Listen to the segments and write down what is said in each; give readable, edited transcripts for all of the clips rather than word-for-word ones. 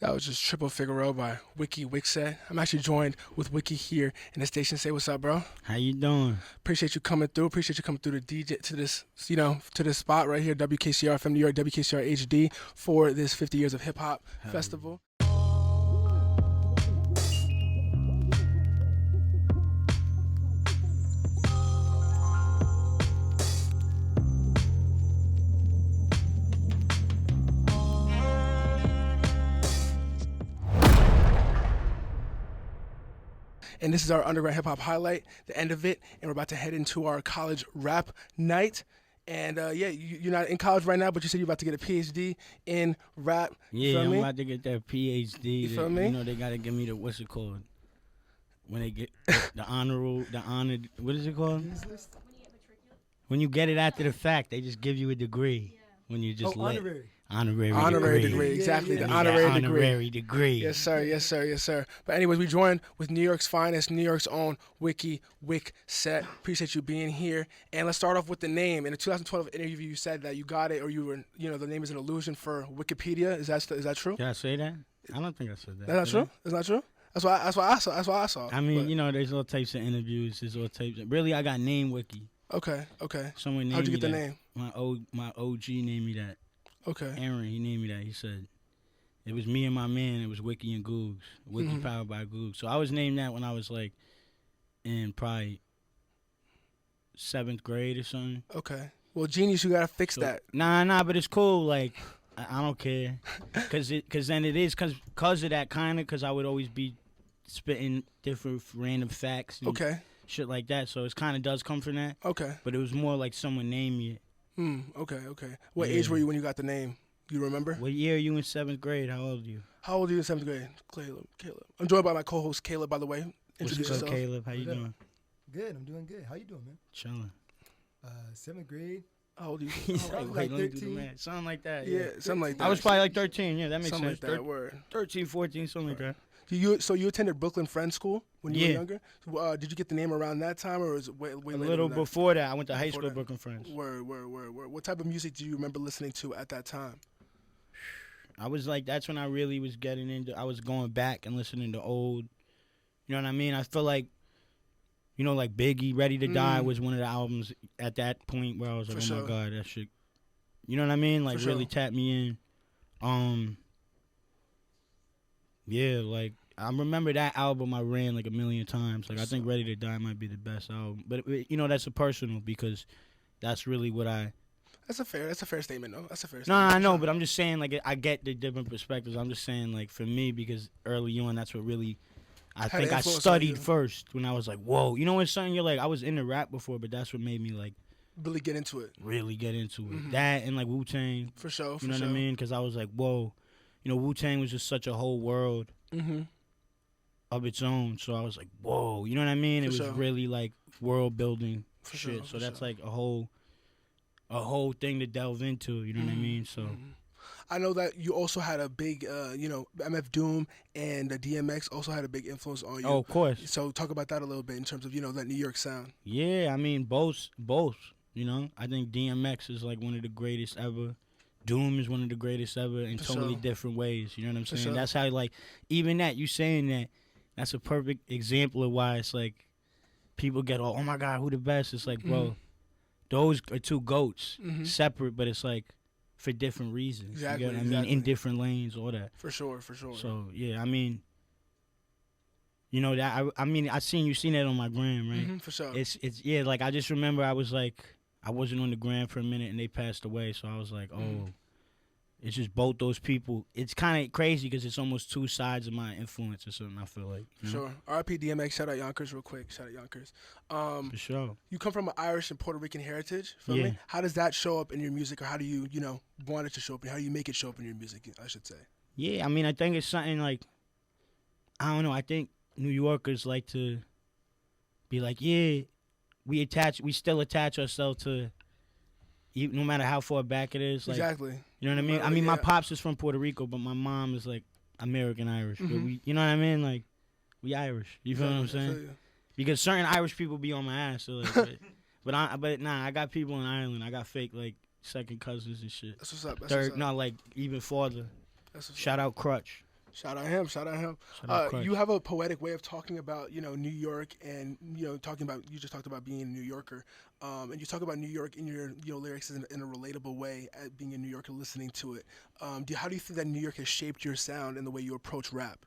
That was just Triple Figaro by Wiki Wixet. I'm actually joined with Wiki here in the station. Say what's up, bro. How you doing? Appreciate you coming through. Appreciate you coming through the DJ to this, to this spot right here, WKCR from New York, WKCR HD, for this 50 Years of Hip Hop Festival. And this is our underground hip hop highlight, the end of it, and we're about to head into our college rap night. And you're not in college right now, but you said you're about to get a PhD in rap. Yeah, I'm about to get that PhD. You feel me? You know, they gotta give me the what's it called? When they get the honored, what is it called? When you get it after the fact, they just give you a degree. When you just honorary degree. Exactly, the honorary degree. Yes, sir. But anyways, we joined with New York's finest, New York's own Wiki Wixet. Appreciate you being here. And let's start off with the name. In the 2012 interview, you said that you got it, or you were, the name is an illusion for Wikipedia. Is that true? Did I say that? I don't think I said that. That's not true. It's not true. That's why I saw. I mean, there's all types of interviews. There's all types. Really, I got name Wiki. Okay. Someone named How'd you me get the that. name? My OG named me that. Okay. Aaron, he named me that. He said, it was me and my man. It was Wiki and Googs. Wiki powered by Googs. So I was named that when I was like in probably 7th grade or something. Okay. Well, genius, you gotta fix that. Nah, but it's cool. Like, I don't care. Cause then it is, cause of that cause I would always be spitting different random facts and shit like that. So it kind of does come from that. Okay. But it was more like someone named me. Okay. What age were you when you got the name? Do you remember? What year are you in 7th grade? How old are you? How old are you in 7th grade? Caleb. I'm joined by my co-host, Killah, by the way. What's up, Caleb? How you doing? Good, I'm doing good. How you doing, man? Chilling. 7th grade. How old are you? He's like, like let me do the 13. math. Something like that. Yeah, something like that. I was probably like 13. Yeah, that makes something sense. Like that, word. 13, 14, something like that. So you attended Brooklyn Friends School when you were younger? Did you get the name around that time, or was it way later? A little than before that. I went to high school at Brooklyn Friends. Word. What type of music do you remember listening to at that time? I was like, that's when I really was getting into. I was going back and listening to old. You know what I mean? I feel like, like Biggie, Ready to Die was one of the albums at that point where I was like, my God, that shit. You know what I mean? Like really tapped me in. Yeah, like I remember that album I ran like a million times. Like I think Ready to Die might be the best album. But that's a personal because that's really what I. That's a fair statement, though. That's a fair statement. No, I know, but I'm just saying like I get the different perspectives. I'm just saying like for me because early on that's what really. I think I studied first when I was like, whoa. You know when something you're like, I was into rap before, but that's what made me like. Really get into it. Mm-hmm. That and like Wu-Tang. For sure. You know what I mean? Because I was like, whoa. Wu-Tang was just such a whole world of its own. So I was like, whoa. You know what I mean? It was really like world building shit. So that's like a whole thing to delve into. You know what I mean? So. I know that you also had a big, MF Doom and DMX also had a big influence on you. Oh, of course. So talk about that a little bit in terms of, that New York sound. Yeah, I mean, both. I think DMX is like one of the greatest ever. Doom is one of the greatest ever in totally different ways. You know what I'm saying? That's how, like, even that, you saying that's a perfect example of why it's like people get all, oh my God, who the best? It's like, bro, those are two GOATs, separate, but it's like for different reasons. Exactly. You know what I mean? In different lanes, all that. For sure. So, yeah, I mean, that I seen that on my gram, right? For sure. It's like I just remember I was like, I wasn't on the gram for a minute and they passed away, so I was like, oh, it's just both those people. It's kind of crazy because it's almost two sides of my influence or something, I feel like. Sure. R.I.P. DMX, shout out Yonkers real quick. Shout out Yonkers. For sure. You come from an Irish and Puerto Rican heritage, feel me? How does that show up in your music, or how do you, want it to show up, and how do you make it show up in your music, I should say? Yeah, I mean, I think it's something like, I don't know, I think New Yorkers like to be like, yeah, we still attach ourselves to, no matter how far back it is. Like, exactly. You know what I mean? I mean, my pops is from Puerto Rico, but my mom is like American Irish. But we, you know what I mean? Like, we Irish. You feel what I'm saying? Because certain Irish people be on my ass. So like, but I got people in Ireland. I got fake like second cousins and shit. That's what's up. Third, like even farther. Shout out Crutch. Shout out him. Shout out him. You have a poetic way of talking about, New York and, talking about, you just talked about being a New Yorker. And you talk about New York in your, lyrics in a relatable way, at being a New Yorker, listening to it. How do you think that New York has shaped your sound and the way you approach rap?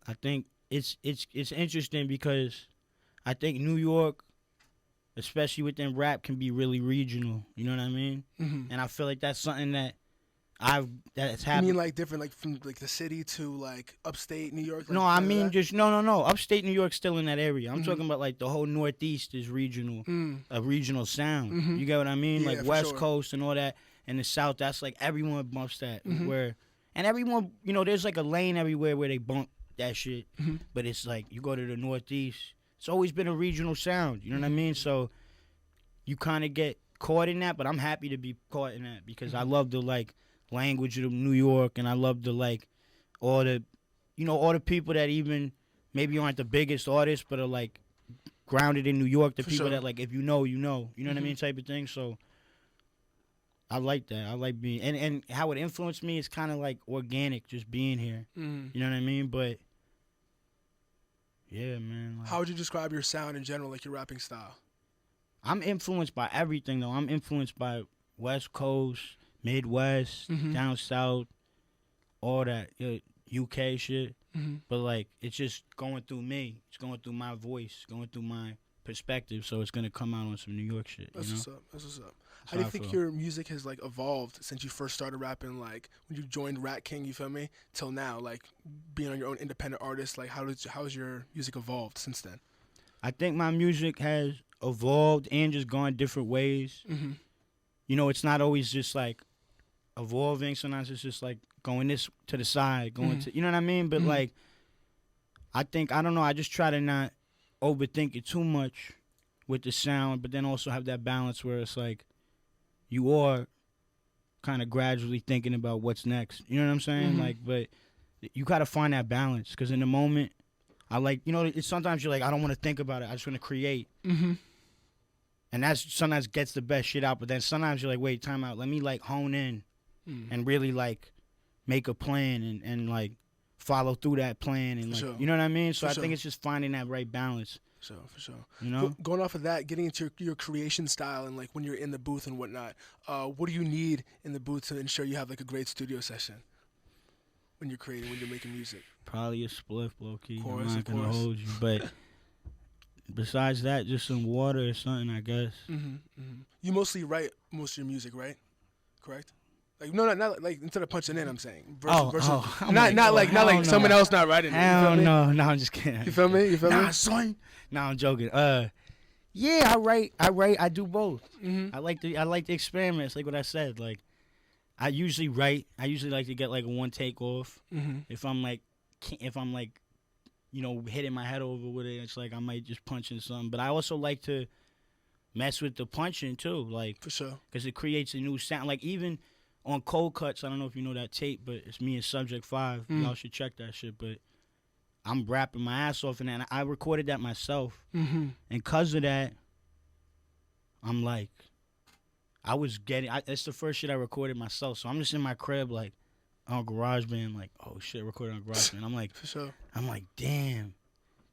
I think it's interesting because I think New York, especially within rap, can be really regional. You know what I mean? Mm-hmm. And I feel like that's something that's happened. You mean like different, like from like the city to like upstate New York? Like, no, I mean just no. Upstate New York's still in that area. I'm talking about like the whole Northeast is regional, a regional sound. Mm-hmm. You get what I mean? Like West Coast and all that, and the South. That's like everyone bumps that. Mm-hmm. And everyone, there's like a lane everywhere where they bump that shit. Mm-hmm. But it's like you go to the Northeast. It's always been a regional sound. You know what I mean? So you kind of get caught in that, but I'm happy to be caught in that because I love the like language of New York, and I love the like all the people that even maybe aren't the biggest artists but are like grounded in New York, the people that like if you know what I mean, type of thing. So I like that. I like being and how it influenced me is kind of like organic, just being here. You know what I mean? But yeah, man. Like, how would you describe your sound in general, like your rapping style? I'm influenced by everything though. I'm influenced by West Coast, Midwest, down south, all that UK shit. But like it's just going through me. It's going through my voice, going through my perspective. So it's gonna come out on some New York shit. That's what's up. That's what's up. How do you think your music has like evolved since you first started rapping? Like when you joined Rat King, you feel me? Till now, like being on your own independent artist. Like how has your music evolved since then? I think my music has evolved and just gone different ways. It's not always just like evolving. Sometimes it's just like going this to the side, going to, you know what I mean? But like, I don't know, I just try to not overthink it too much with the sound, but then also have that balance where it's like, you are kind of gradually thinking about what's next. You know what I'm saying? Like, but you got to find that balance because in the moment, I like, it's sometimes you're like, I don't want to think about it. I just want to create. And that's sometimes gets the best shit out. But then sometimes you're like, wait, time out. Let me like hone in and really like make a plan and like follow through that plan. And like, you know what I mean? So I think it's just finding that right balance. For sure. Going off of that, getting into your creation style and like when you're in the booth and whatnot, what do you need in the booth to ensure you have like a great studio session when you're creating, when you're making music? Probably a spliff, low key. I'm not gonna hold you, but besides that, just some water or something, I guess. You mostly write most of your music, right? Correct. Like not like instead of punching in, I'm saying. Versus, not like someone else not writing. Hell no, I'm just kidding. You feel me? Nah, son. Nah, I'm joking. Yeah, I write. I do both. I like the experiments, like what I said. Like, I usually write. I usually like to get like a one take off. If I'm like, hitting my head over with it, it's like I might just punch in something. But I also like to mess with the punching too, like for sure, because it creates a new sound. Like even on Cold Cuts, I don't know if you know that tape, but it's me and Subject 5. Y'all should check that shit. But I'm rapping my ass off, and I recorded that myself. And because of that, I'm like, it's the first shit I recorded myself. So I'm just in my crib, like, on GarageBand, like, oh shit, recording on GarageBand. I'm like, for sure. I'm like, damn.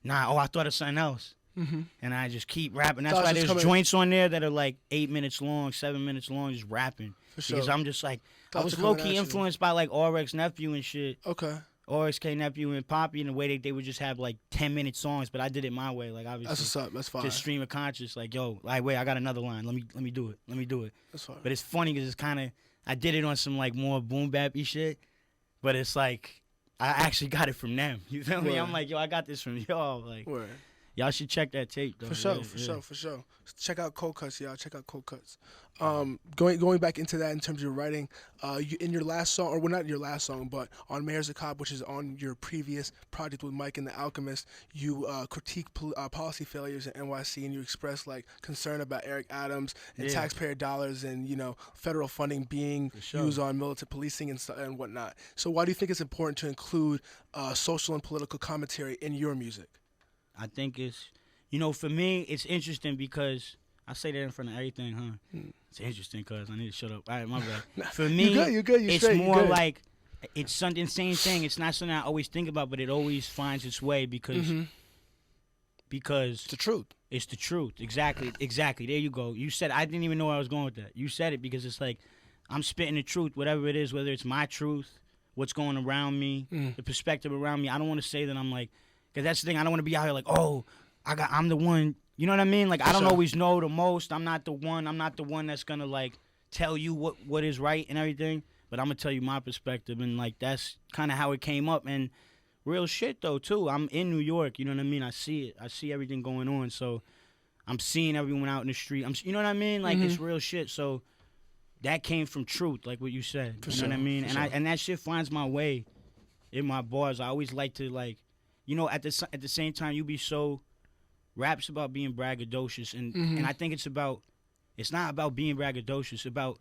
I thought of something else. And I just keep rapping. That's why there's joints on there that are like 8 minutes long, 7 minutes long, just rapping. For sure. Because I'm just like, I was low-key influenced by like RX Nephew and shit. Okay. RXK Nephew and Poppy in the way they would just have like 10-minute songs, but I did it my way. Like obviously. That's what's up. That's fine. Just stream of conscious. Like, yo, like wait, I got another line. Let me do it. Let me do it. That's fine. But it's funny because it's kind of, I did it on some like more boom bappy shit, but it's like, I actually got it from them. You feel me? I'm like, yo, I got this from y'all. Like, y'all should check that tape though. For sure. Check out Cold Cuts, y'all. Check out Cold Cuts. Going back into that in terms of your writing, you, in your last song, or well, not your last song, but on Mayor's a Cop, which is on your previous project with Mike and the Alchemist, you critique policy failures in NYC, and you express like concern about Eric Adams and taxpayer dollars and federal funding being used on militant policing and whatnot. So why do you think it's important to include social and political commentary in your music? I think it's, for me, it's interesting because I say that in front of everything, huh? It's interesting because I need to shut up. All right, my bad. For me, you're good. It's more like it's something, same thing. It's not something I always think about, but it always finds its way because it's the truth. It's the truth. Exactly. There you go. You said, I didn't even know where I was going with that. You said it because it's like I'm spitting the truth, whatever it is, whether it's my truth, what's going around me, the perspective around me. I don't want to say that I'm like, because that's the thing. I don't want to be out here like, oh, I'm the one. You know what I mean? Like, I don't always know the most. I'm not the one. I'm not the one that's going to, like, tell you what is right and everything. But I'm going to tell you my perspective. And, like, that's kind of how it came up. And real shit, though, too. I'm in New York. You know what I mean? I see it. I see everything going on. So I'm seeing everyone out in the street. You know what I mean? Like, it's real shit. So that came from truth, like what you said. You know what I mean? And that shit finds my way in my bars. I always like to, like, you know, at the same time, you be so... Rap's about being braggadocious. And I think it's not about being braggadocious. It's about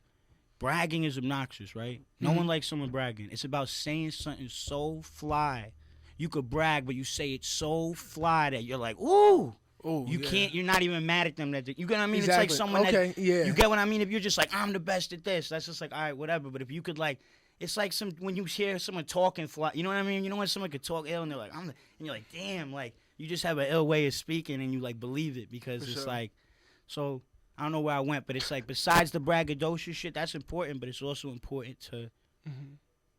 bragging is obnoxious, right? No one likes someone bragging. It's about saying something so fly. You could brag, but you say it so fly that you're like, ooh. You can't, you're not even mad at them. You get what I mean? Exactly. It's like someone you get what I mean? If you're just like, I'm the best at this, that's just like, all right, whatever. But if you could, like, it's like when you hear someone talking fly, you know what I mean? You know when someone could talk ill and they're like, and you're like, damn, like, you just have an ill way of speaking and you, like, believe it because it's like, so I don't know where I went, but it's like, besides the braggadocious shit, that's important, but it's also important to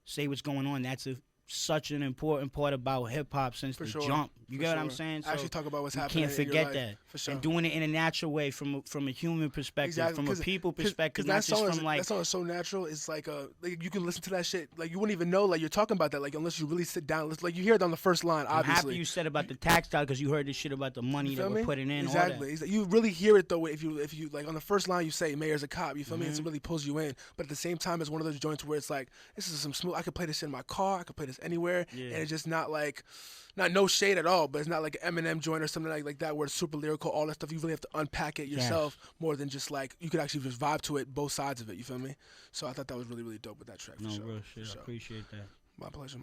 say what's going on. That's such an important part about hip-hop since the jump. You get what I'm saying? So actually talk about what's happening. You can't forget in your life. that. For sure. And doing it in a natural way from a human perspective, from a people perspective, not just from like... That song is so natural. It's like you can listen to that shit. Like, you wouldn't even know, like, you're talking about that, like, unless you really sit down. Like, you hear it on the first line, obviously. I'm happy you said about the tactile because you heard this shit about the money that we're putting in. Exactly. All that. You really hear it, though, if you like, on the first line you say, Mayor's a cop. You feel me? It really pulls you in. But at the same time, it's one of those joints where it's like, this is some smooth... I could play this in my car. I could play this anywhere. Yeah. And it's just not like... Not no shade at all, but it's not like an Eminem joint or something like that where it's super lyrical, all that stuff. You really have to unpack it yourself more than just like, you could actually just vibe to it, both sides of it, you feel me? So I thought that was really, really dope with that track. Real shit. I appreciate that. My pleasure.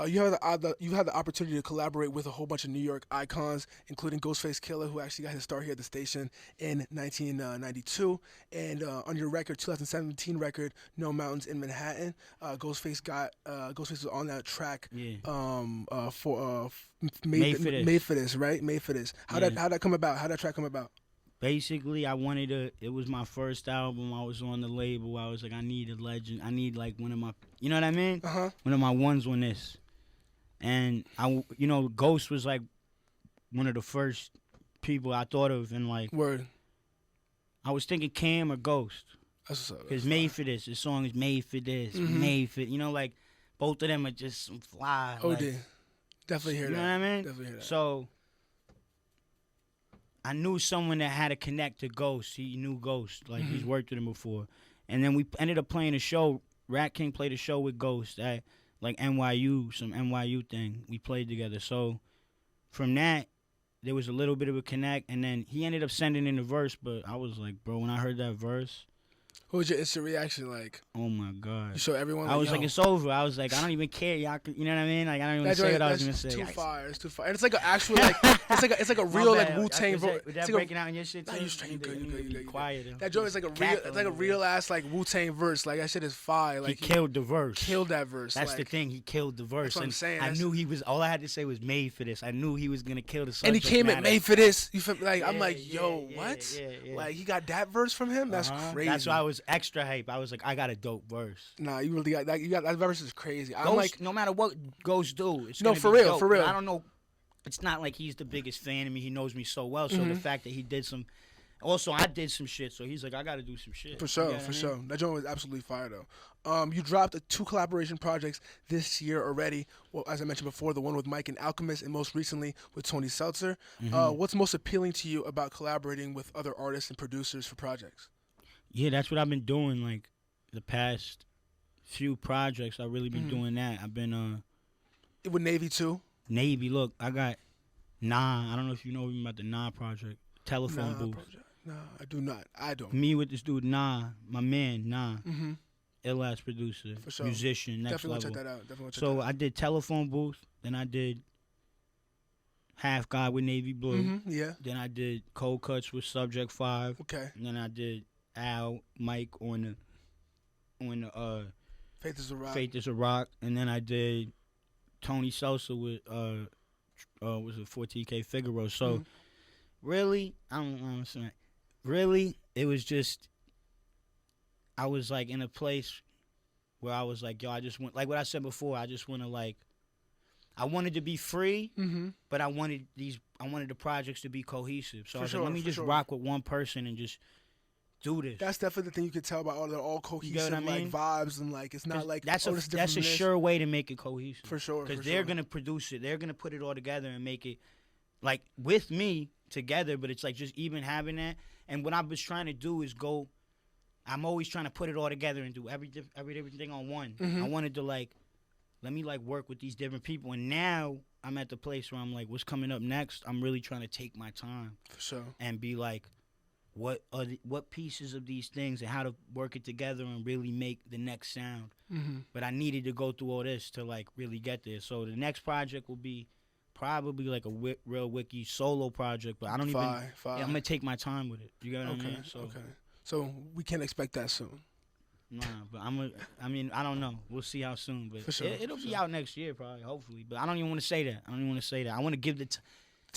You had the opportunity to collaborate with a whole bunch of New York icons, including Ghostface Killah, who actually got his start here at the station in 1992. And on your record, 2017 record, No Mountains in Manhattan, Ghostface was on that track for Made for This, right? Made for This. How'd that come about? How'd that track come about? Basically, it was my first album. I was on the label. I was like, I need a legend. I need, like, one of my, you know what I mean? One of my ones on this. And, Ghost was, like, one of the first people I thought of. And, like, Word. I was thinking Cam or Ghost. That's what's up. Because Made for This. The song is Made for This. Made for, like, both of them are just some fly. Oh, like, definitely hear that. You know what I mean? Definitely hear that. So... I knew someone that had to connect to Ghost. He knew Ghost. Like, he's worked with him before. And then we ended up playing a show. Rat King played a show with Ghost at, like, NYU, some NYU thing. We played together. So from that, there was a little bit of a connect. And then he ended up sending in the verse. But I was like, bro, when I heard that verse. What was your instant reaction like? Oh, my God. You show everyone? I was like, it's over. I was like, I don't even care. Y'all, you know what I mean? Like, I don't even say what I was going to say. It's too fire. And it's like an actual, like, it's like a real, like, Wu-Tang. Was that breaking out in your shit, too? Nah, you straight. You good. Quiet. That joint is like a real ass, like, Wu-Tang verse. Like, that shit is fire. Like, he killed the verse. Killed that verse. That's the thing. He killed the verse. That's what I'm saying. I knew he was, all I had to say was Made for This. I knew he was going to kill the subject matter. And he came at Made for This. You feel me? Like, yeah, I'm like, yo, what? Yeah. Like, he got that verse from him? That's crazy. That's why I was extra hype. I was like, I got a dope verse. Nah, you really got that. That verse is crazy. Ghost, I'm like, no matter what Ghost do, it's no, for real. I don't know. It's not like he's the biggest fan of me. He knows me so well. So the fact that he did some, also I did some shit. So he's like, I got to do some shit. For sure. That joint was absolutely fire though. You dropped 2 collaboration projects this year already. Well, as I mentioned before, the one with Mike and Alchemist, and most recently with Tony Seltzer. What's most appealing to you about collaborating with other artists and producers for projects? Yeah, that's what I've been doing. Like the past few projects, I've really been doing that. I've been with Navy too. Navy, look, I got Nah. I don't know if you know even about the Nah project. Telephone booth. Nah, I do not. I don't. Me with this dude Nah, my man Nah. Ill ass producer, for sure. Musician, next Definitely level. Check that out. Definitely check so that out. I did Telephone Booth, then I did Half God with Navy Blue. Yeah. Then I did Cold Cuts with Subject 5. Okay. And then I did Mike on the Faith is a Rock. Faith is a Rock, and then I did Tony Seltzer with was it 14K Figaro. So really, I don't know what I'm saying. Really, it was just I was like in a place where I was like, yo, I just want, like what I said before, I just want to like, I wanted to be free, but I wanted the projects to be cohesive. So I was like, let me just rock with one person and just do this. That's definitely the thing you could tell about all the cohesive, you know what I mean? like vibes, and like it's not like that's a sure way to make it cohesive. For sure. Because they're gonna produce it, they're gonna put it all together and make it like with me together. But it's like just even having that. And what I was trying to do is go. I'm always trying to put it all together and do everything on one. I wanted to like, let me like work with these different people. And now I'm at the place where I'm like, what's coming up next? I'm really trying to take my time. For sure. And be like, what pieces of these things and how to work it together and really make the next sound. But I needed to go through all this to like really get there. So the next project will be probably like a real Wiki solo project. But I don't Yeah, I'm gonna take my time with it. You get what I mean? So we can expect that soon. Nah, but I mean, I don't know. We'll see how soon. But it'll be out next year, probably, hopefully. But I don't even want to say that. I want to give the time.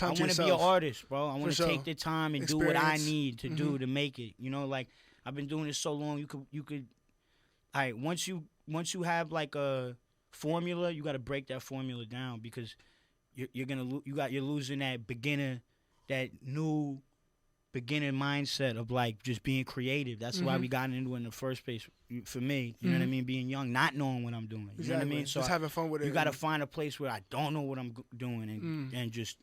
I want to be an artist, bro. I want to take the time and do what I need to do to make it. You know, like I've been doing this so long. You could. All right, once you have like a formula, you got to break that formula down because you're losing that new beginner mindset of like just being creative. That's why we got into it in the first place. For me, you know what I mean, being young, not knowing what I'm doing. You know what I mean? So just having fun with it. You got to find a place where I don't know what I'm doing and just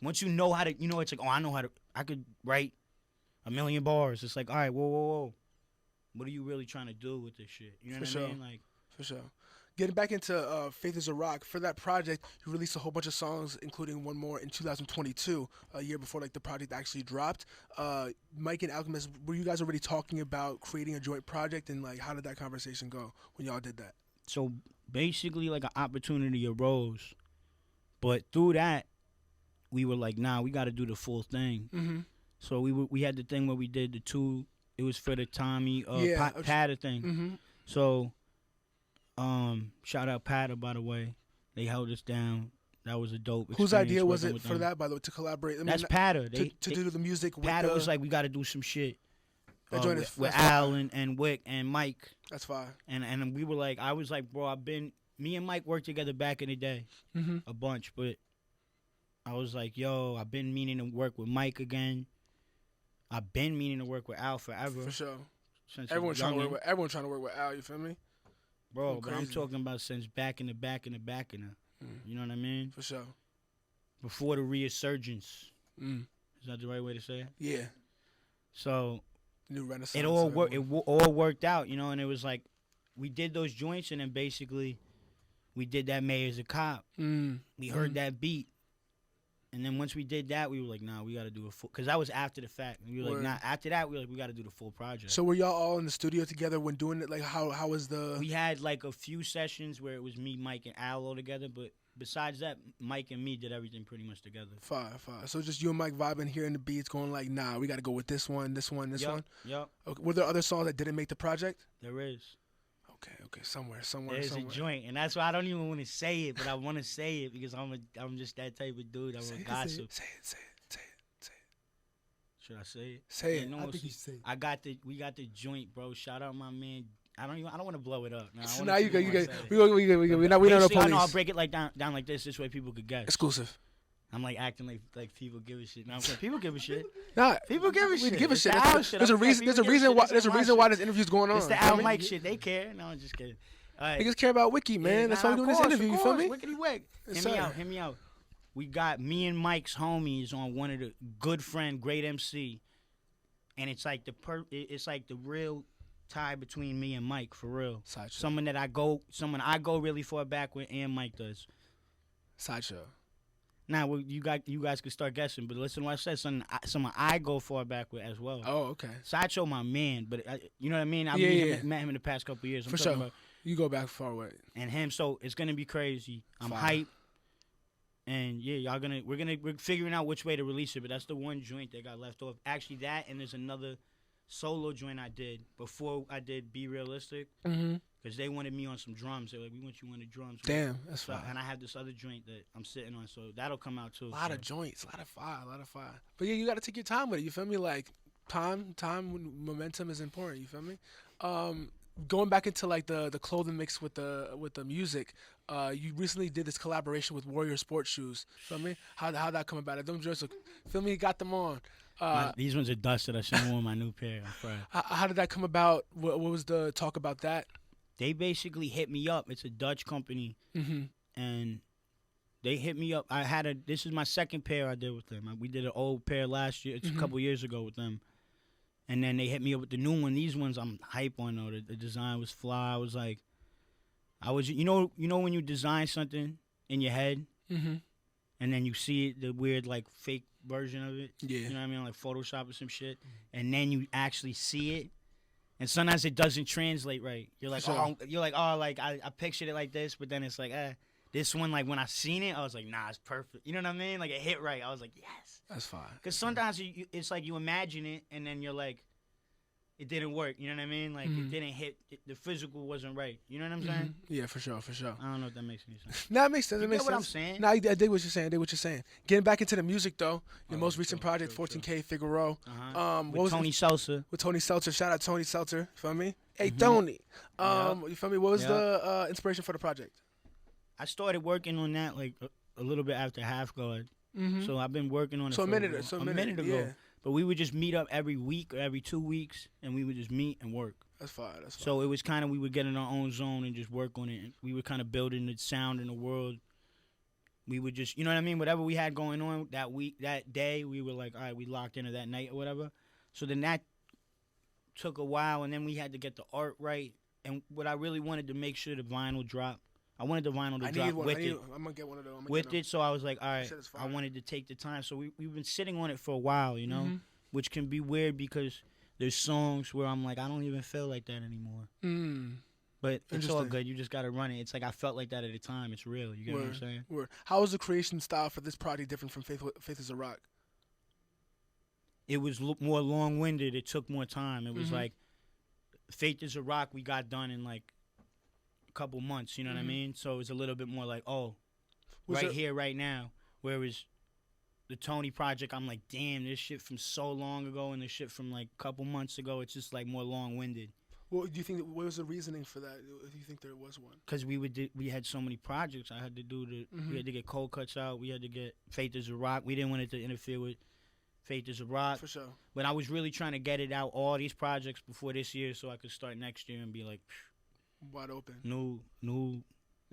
once you know how to, it's like, oh, I could write 1,000,000 bars. It's like, all right, whoa. What are you really trying to do with this shit? You know what I mean? Like, for sure. Getting back into Faith is a Rock, for that project, you released a whole bunch of songs, including one more in 2022, a year before like the project actually dropped. Mike and Alchemist, were you guys already talking about creating a joint project, and like how did that conversation go when y'all did that? So basically, like an opportunity arose, but through that, we were like, nah, we got to do the full thing. So we had the thing where we did the two. It was for the Tommy Patta thing. So. Shout out Patta, by the way. They held us down. That was a dope experience. Whose idea was it for that, by the way, to collaborate? I mean, that's Patta. To do the music with Patta was like, we got to do some shit with that's Al and Wick and Mike. That's fine. And we were like, I was like, bro, me and Mike worked together back in the day a bunch, but I was like, yo, I've been meaning to work with Mike again. I've been meaning to work with Al forever. For sure. Everyone's trying to work with Al, you feel me? Bro, but I'm talking about since back in the. You know what I mean? For sure. Before the resurgence. Is that the right way to say it? Yeah. So new renaissance. It all worked out, and it was like we did those joints, and then basically we did that Mayor's a Cop. We heard that beat. And then once we did that, we were like, nah, we got to do a full... Because that was after the fact. We were like, nah, after that, we were like, we got to do the full project. So were y'all all in the studio together when doing it? Like, how was the... We had, like, a few sessions where it was me, Mike, and Al all together. But besides that, Mike and me did everything pretty much together. Fine. So just you and Mike vibing, hearing the beats, going like, nah, we got to go with this one. Yep. Okay. Were there other songs that didn't make the project? There is. Okay, somewhere. There's a joint, and that's why I don't even want to say it, but I want to say it because I'm just that type of dude. I'm a gossip. Say it. Should I say it? Say it. I think you should say it. We got the joint, bro. Shout out my man. I don't want to blow it up. Now you go. We don't know police. I know I'll break it like down like this. This way people could guess. Exclusive. I'm like acting like people give a shit. No, people give a shit. Nah, people give a shit. We give a shit. There's a reason why this interview's going on. It's the Al Mike shit. They care. No, I'm just kidding. All right. Niggas care about Wiki, man. That's why we're doing this interview. You feel me? Wickedy Wick. Hear me out. We got me and Mike's homies on one of the good friend, great MC, and it's like the real tie between me and Mike for real. Sideshow. Someone I go really far back with, and Mike does. Sideshow. Now you guys can start guessing, but listen to what I said. Someone I go far back with as well. Oh, okay. Sideshow, my man, but you know what I mean. Met him in the past couple of years. For sure. You go back far away. And him, so it's gonna be crazy. I'm hyped, and yeah, we're figuring out which way to release it. But that's the one joint that got left off. Actually, that and there's another solo joint I did before I did Be Realistic. because they wanted me on some drums. They were like, we want you on the drums. Damn, that's so, fire. and I have this other joint that I'm sitting on, so that'll come out too. A lot of joints, a lot of fire. But yeah, you got to take your time with it. You feel me? Like time, momentum is important. You feel me? Going back into like the clothing mix with the music. You recently did this collaboration with Warrior Sports Shoes. Feel me? How that come about? Them just feel me? Got them on. These ones are dusted. I should have worn my new pair. How did that come about? What was the talk about that? They basically hit me up. It's a Dutch company, and they hit me up. This is my second pair I did with them. We did an old pair last year. It's a couple years ago with them, and then they hit me up with the new one. These ones I'm hype on though. The design was fly. You know when you design something in your head, and then you see it, the weird like fake version of it. Yeah. You know what I mean, like Photoshop or some shit, and then you actually see it. And sometimes it doesn't translate right. You're like, I pictured it like this, but then it's like, this one, like when I seen it, I was like, nah, it's perfect. You know what I mean? Like it hit right. I was like, yes. That's fine. Because sometimes it's like you imagine it, and then you're like, it didn't work. You know what I mean? Like it didn't hit. The physical wasn't right. You know what I'm saying? Yeah, for sure. I don't know if that makes any sense. No, it makes sense. You It makes get what sense. I'm saying? No, I dig what you're saying. Getting back into the music though, your most recent project, true. 14K Figaro. With Tony Seltzer. With Tony Seltzer. Shout out Tony Seltzer. You feel me? Hey, Tony. You feel me? What was the inspiration for the project? I started working on that like a little bit after Half Guard. So I've been working on it So for a minute ago. Yeah. But we would just meet up every week or every 2 weeks, and we would just meet and work. That's fine. So it was kind of, we would get in our own zone and just work on it. And we were kind of building the sound in the world. We would just, you know what I mean? Whatever we had going on that week, that day, we were like, all right, we locked into that night or whatever. So then that took a while, and then we had to get the art right. And what I really wanted to make sure the vinyl dropped. I wanted the vinyl to drop with it. I'm going to get one of those. With it, so I was like, all right, I wanted to take the time. So we've been sitting on it for a while, you know, which can be weird because there's songs where I'm like, I don't even feel like that anymore. But it's all good. You just got to run it. It's like I felt like that at the time. It's real. You get what I'm saying? Word. How was the creation style for this project different from Faith is a Rock? It was more long-winded. It took more time. It was like Faith is a Rock we got done in like a couple months. You know what I mean? So it was a little bit more like, here, right now. Whereas the Tony project, I'm like, damn, this shit from so long ago and this shit from like a couple months ago, it's just like more long-winded. Well, do you think what was the reasoning for that? If you think there was one, because we had so many projects, I had to do we had to get Cold Cuts out. We had to get Faith is a Rock. We didn't want it to interfere with Faith is a Rock. For sure. But I was really trying to get it out, all these projects before this year, so I could start next year and be like, wide open. New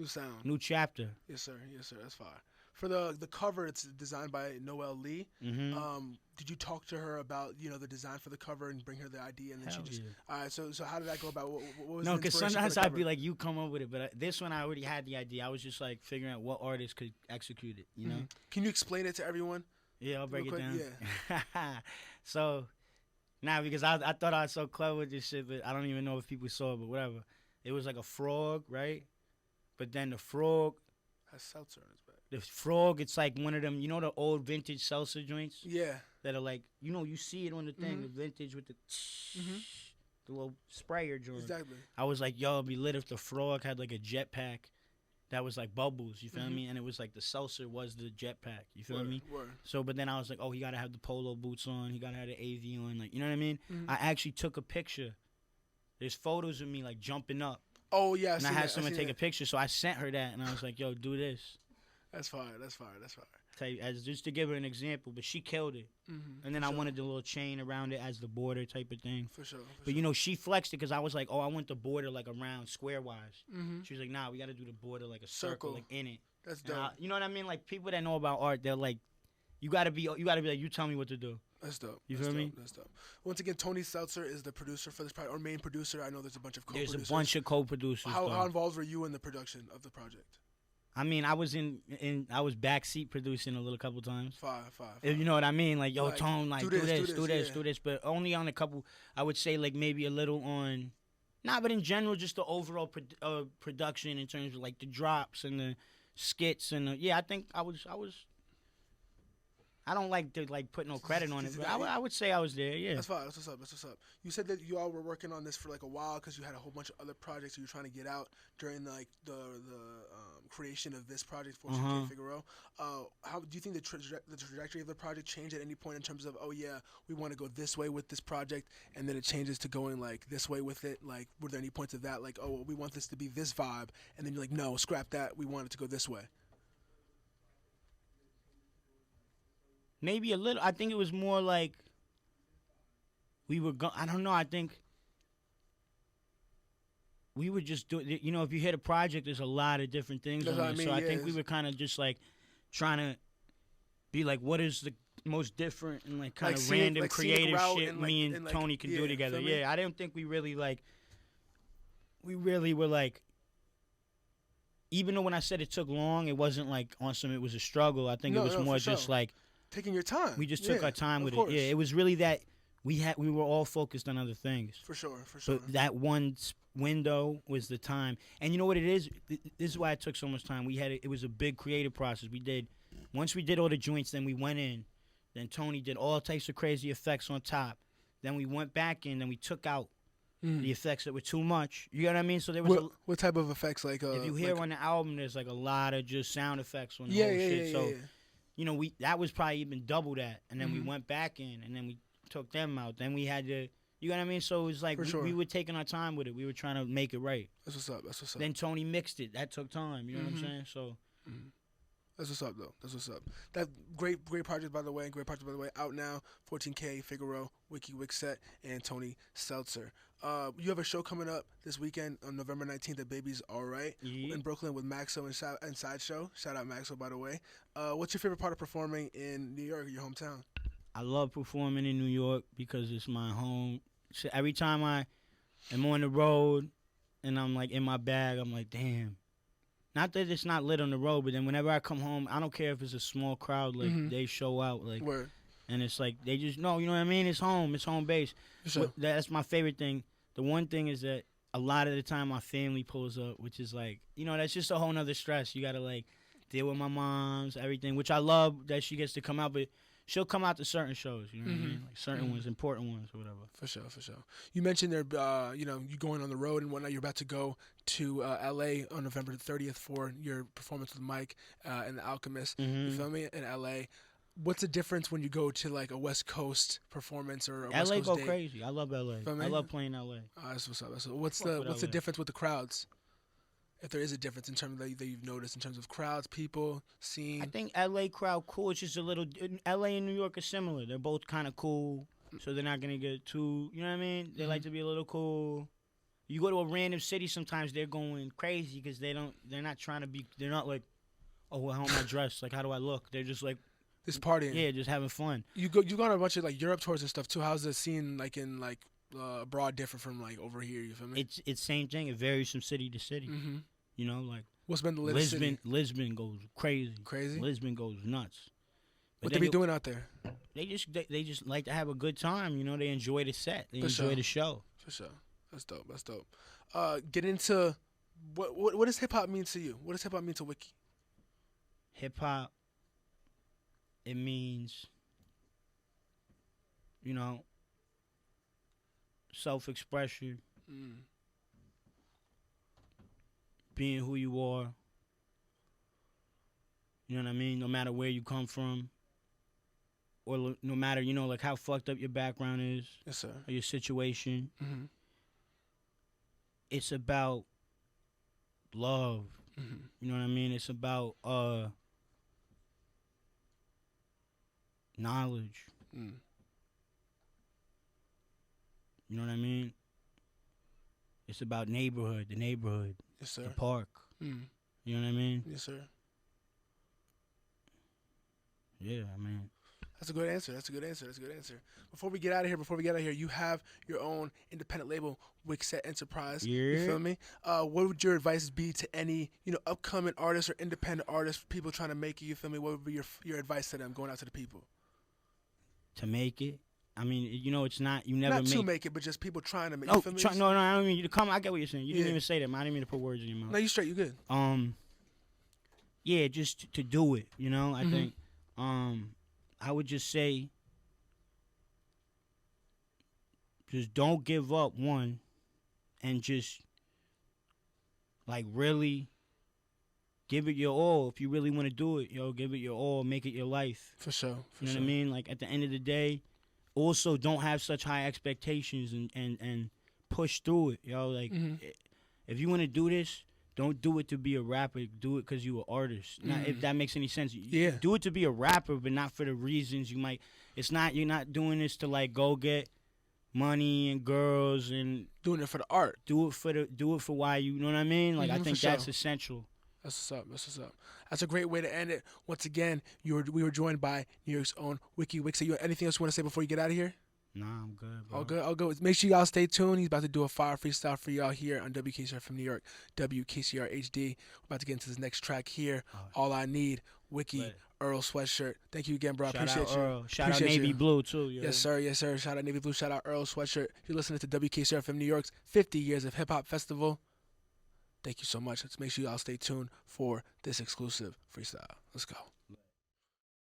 sound. New chapter. Yes, sir. That's fine. For the cover, it's designed by Noelle Lee. Did you talk to her about the design for the cover and bring her the idea, and then Hell she just yeah. All right. So how did that go about? What was no, the because inspiration sometimes for the I'd be cover? like, you come up with it, but this one I already had the idea. I was just like figuring out what artist could execute it. You know? Can you explain it to everyone? Yeah, I'll break it down. Yeah. So, because I thought I was so clever with this shit, but I don't even know if people saw it, but whatever. It was like a frog, right? But then the frog has seltzer in his back. The frog, it's like one of them, the old vintage seltzer joints? Yeah. That are like, you see it on the thing, the vintage with the little sprayer joint. Exactly. I was like, yo, it'd be lit if the frog had like a jetpack that was like bubbles, you feel me? And it was like the seltzer was the jetpack, you feel me? Word. So, but then I was like, he got to have the polo boots on, he got to have the AV on, like, you know what I mean? I actually took a picture. There's photos of me like jumping up. Oh, yeah. And I had someone take a picture, so I sent her that, and I was like, yo, do this. That's fine. Just to give her an example, but she killed it. And then I wanted the little chain around it as the border type of thing. For sure. But she flexed it because I was like, I want the border like around square wise. She was like, nah, we got to do the border like a circle like in it. That's dope. You know what I mean? Like people that know about art, they're like, you gotta be like, you tell me what to do. That's dope. You feel me? That's dope. Once again, Tony Seltzer is the producer for this project, or main producer. I know there's a bunch of co-producers. There's a bunch of co-producers. How involved were you in the production of the project? I mean, I was I was backseat producing a couple times. Five. You know what I mean? Like, yo, like, Tone, like, do this. But only on a couple, I would say, like, maybe a little on, but in general, just the overall production in terms of, like, the drops and the skits. And, I think I I don't like to put no credit on it, but I would say I was there. Yeah. That's fine. That's what's up. That's what's up. You said that you all were working on this for like a while because you had a whole bunch of other projects you were trying to get out during like the creation of this project, 14K Figaro. How do you think the trajectory of the project changed at any point in terms of, oh yeah, we want to go this way with this project, and then it changes to going like this way with it? Like, were there any points of that, like, oh, we want this to be this vibe, and then you're like, no, scrap that, we want it to go this way? Maybe a little. I think it was more like we were I don't know. I think we were just doing. You know, if you hit a project, there's a lot of different things on it. So I think we were kind of just like trying to be like, what is the most different and like kind of random creative shit me and Tony can do together. Yeah, I didn't think we really like. We really were like. Even though when I said it took long, it wasn't like awesome. It was a struggle. I think it was more just like. Taking your time. We just took our time with it. Yeah, it was really that we were all focused on other things. For sure, for sure. But that one window was the time. And you know what it is? This is why it took so much time. It was a big creative process. Once we did all the joints, then we went in. Then Tony did all types of crazy effects on top. Then we went back in, then we took out the effects that were too much. You know what I mean? So there was what type of effects? Like if you hear on the album, there's like a lot of just sound effects on the whole shit. So you know, that was probably even double that, and then we went back in, and then we took them out. Then we had to, you know what I mean? So it was like we were taking our time with it. We were trying to make it right. That's what's up. That's what's up. Then Tony mixed it. That took time. You know what I'm saying? So. That's what's up, though. That's what's up. That great project, by the way. Out now. 14K Figaro, Wiki Set, and Tony Seltzer. You have a show coming up this weekend on November 19th at Baby's All Right in Brooklyn with Maxo and Sideshow. Shout out Maxo, by the way. What's your favorite part of performing in New York, your hometown? I love performing in New York because it's my home. So every time I am on the road and I'm like in my bag, I'm like, damn. Not that it's not lit on the road, but then whenever I come home, I don't care if it's a small crowd, like they show out, like, Word. And it's like they just know, you know what I mean? It's home base. Sure. That's my favorite thing. The one thing is that a lot of the time my family pulls up, which is like, you know, that's just a whole nother stress. You gotta like deal with my mom's, everything, which I love that she gets to come out, but she'll come out to certain shows, you know what I mean? Like certain ones, important ones or whatever. For sure. You mentioned there, you know, you going on the road and whatnot. You're about to go to L.A. on November 30th for your performance with Mike and the Alchemist. You feel me? In L.A. What's the difference when you go to like a West Coast performance or a West LA Coast go date? Crazy. I love L.A. I love playing L.A. That's what's up. What's the difference with the crowds? If there is a difference in terms of that you've noticed in terms of crowds, people, scene. I think LA crowd cool. It's just a little. LA and New York are similar. They're both kind of cool, so they're not gonna get too. You know what I mean? They like to be a little cool. You go to a random city, sometimes they're going crazy because they're not trying to be. They're not like, oh, how am I dressed? Like, how do I look? They're just like. Just partying. Yeah, just having fun. You go on a bunch of like Europe tours and stuff too. How's the scene like in like abroad different from like over here? You feel me? It's same thing. It varies from city to city. You know, like what's been the latest city? Lisbon goes crazy. Crazy. Lisbon goes nuts. What they be doing out there? They just like to have a good time. You know, they enjoy the set. They enjoy the show. For sure. That's dope. Get into what does hip hop mean to you? What does hip hop mean to Wiki? Hip hop. It means, you know, self-expression. Being who you are, you know what I mean? No matter where you come from, or no matter, you know, like how fucked up your background is, yes, sir, or your situation. It's about love. You know what I mean? It's about knowledge. You know what I mean? It's about the neighborhood. Yes, sir. The park. You know what I mean? Yes, sir. Yeah, I mean. That's a good answer. Before we get out of here, you have your own independent label, Wiki Enterprise. Yeah. You feel me? What would your advice be to any, you know, upcoming artists or independent artists, people trying to make it? You feel me? What would be your advice to them going out to the people? To make it? I mean, you know, it's not, you never not to make it, but just people trying to make it. No, You feel me? no, I don't mean you to come. I get what you're saying. You didn't even say that, man. I didn't mean to put words in your mouth. No, you straight. You good. Yeah, just to do it, you know? I think I would just say, just don't give up, one, and just, like, really give it your all. If you really want to do it, give it your all. Make it your life. For sure. You know what I mean? Like, at the end of the day, also don't have such high expectations and push through it, Like, if you want to do this, don't do it to be a rapper. Do it because you're an artist. Not, if that makes any sense. Yeah. Do it to be a rapper, but not for the reasons you might. You're not doing this to, like, go get money and girls and doing it for the art. Do it for why you know what I mean? Like, I think that's essential. That's what's up. That's a great way to end it. Once again, we were joined by New York's own Wiki. So you anything else you want to say before you get out of here? Nah, I'm good, bro. All good. Make sure y'all stay tuned. He's about to do a fire freestyle for y'all here on WKCR from New York, WKCR HD. We're about to get into this next track here. All I Need, Wiki, Earl, Sweatshirt. Thank you again, bro. Appreciate you. Earl. Shout out Navy Blue, too. Yes, sir. Shout out Navy Blue. Shout out Earl, Sweatshirt. You're listening to WKCR from New York's 50 Years of Hip Hop Festival. Thank you so much. Let's make sure y'all stay tuned for this exclusive freestyle. Let's go.